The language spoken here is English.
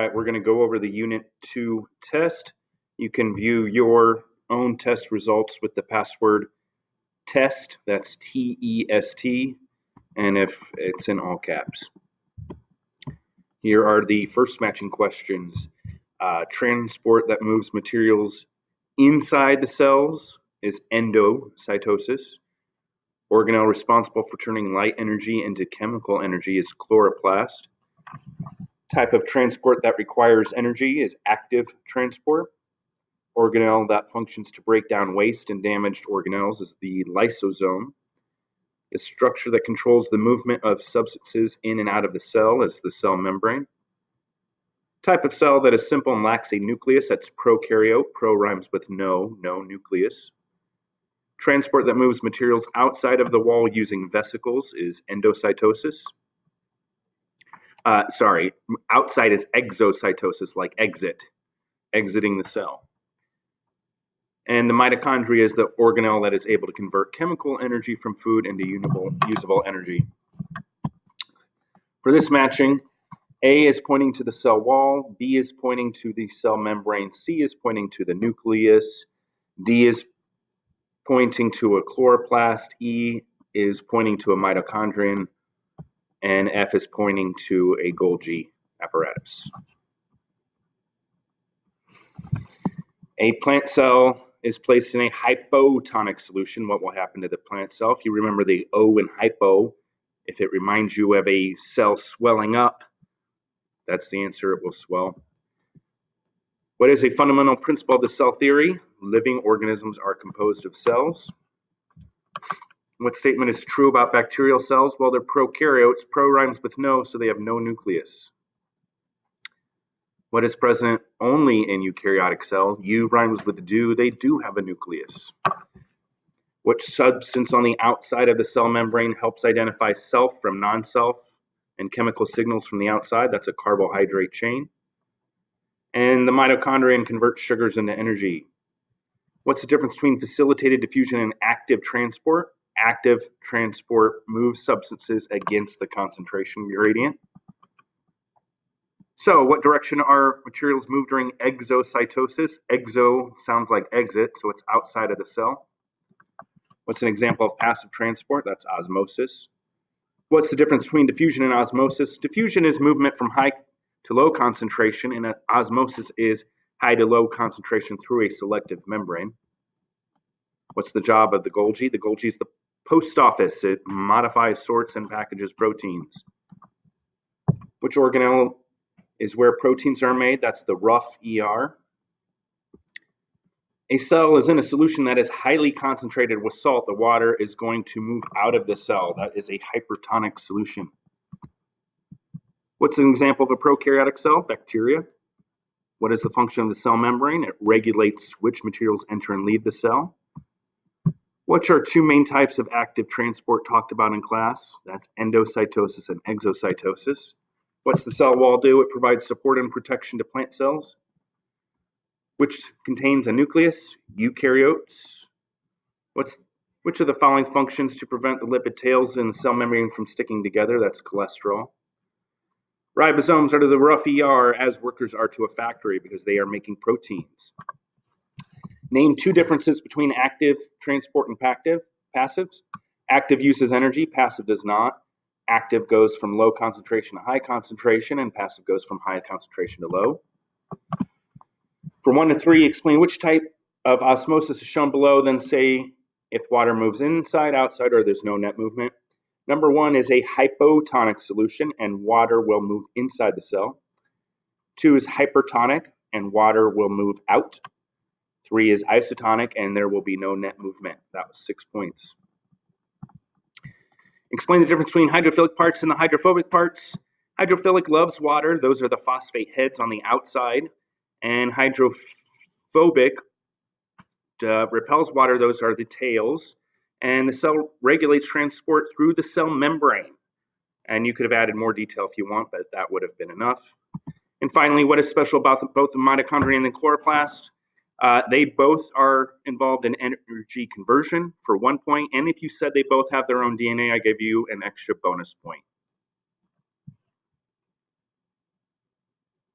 right, we're going to go over the Unit 2 test. You can view your own test results with the password TEST, that's T-E-S-T, and if it's in all caps. Here are the first matching questions. Transport that moves materials inside the cells is endocytosis. Organelle responsible for turning light energy into chemical energy is chloroplast. Type of transport that requires energy is active transport. Organelle that functions to break down waste and damaged organelles is the lysosome. The structure that controls the movement of substances in and out of the cell is the cell membrane. Type of cell that is simple and lacks a nucleus, that's prokaryote. Pro rhymes with no nucleus. Transport that moves materials outside of the wall using vesicles is endocytosis. Outside is exocytosis, like exiting the cell. And the mitochondria is the organelle that is able to convert chemical energy from food into usable energy. For this matching, A is pointing to the cell wall, B is pointing to the cell membrane, C is pointing to the nucleus, D is pointing to a chloroplast, E is pointing to a mitochondrion, and F is pointing to a Golgi apparatus. A plant cell is placed in a hypotonic solution. What will happen to the plant cell? If you remember the O in hypo, if it reminds you of a cell swelling up, that's the answer, it will swell. What is a fundamental principle of the cell theory? Living organisms are composed of cells. What statement is true about bacterial cells? Well, they're prokaryotes. Pro rhymes with no, so they have no nucleus. What is present only in eukaryotic cell? U rhymes with do. They do have a nucleus. Which substance on the outside of the cell membrane helps identify self from non-self and chemical signals from the outside? That's a carbohydrate chain. And the mitochondrion converts sugars into energy. What's the difference between facilitated diffusion and active transport? Active transport moves substances against the concentration gradient. So, what direction are materials moved during exocytosis? Exo sounds like exit, so it's outside of the cell. What's an example of passive transport? That's osmosis. What's the difference between diffusion and osmosis? Diffusion is movement from high to low concentration, and osmosis is high to low concentration through a selective membrane. What's the job of the Golgi? The Golgi is the post office. It modifies, sorts, and packages proteins. Which organelle is where proteins are made? That's the rough ER. A cell is in a solution that is highly concentrated with salt. The water is going to move out of the cell. That is a hypertonic solution. What's an example of a prokaryotic cell? Bacteria. What is the function of the cell membrane? It regulates which materials enter and leave the cell. Which are two main types of active transport talked about in class? That's endocytosis and exocytosis. What's the cell wall do? It provides support and protection to plant cells, which contains a nucleus, eukaryotes. Which of the following functions to prevent the lipid tails in the cell membrane from sticking together? That's cholesterol. Ribosomes are to the rough ER as workers are to a factory because they are making proteins. Name two differences between active transport and passives. Active uses energy, passive does not. Active goes from low concentration to high concentration, and passive goes from high concentration to low. For 1 to 3, explain which type of osmosis is shown below, then say if water moves inside, outside, or there's no net movement. Number 1 is a hypotonic solution, and water will move inside the cell. 2 is hypertonic, and water will move out. 3 is isotonic, and there will be no net movement. That was 6 points. Explain the difference between hydrophilic parts and the hydrophobic parts. Hydrophilic loves water. Those are the phosphate heads on the outside. And hydrophobic repels water. Those are the tails. And the cell regulates transport through the cell membrane. And you could have added more detail if you want, but that would have been enough. And finally, what is special about both the mitochondria and the chloroplast? They both are involved in energy conversion for 1 point. And if you said they both have their own DNA, I gave you an extra bonus point.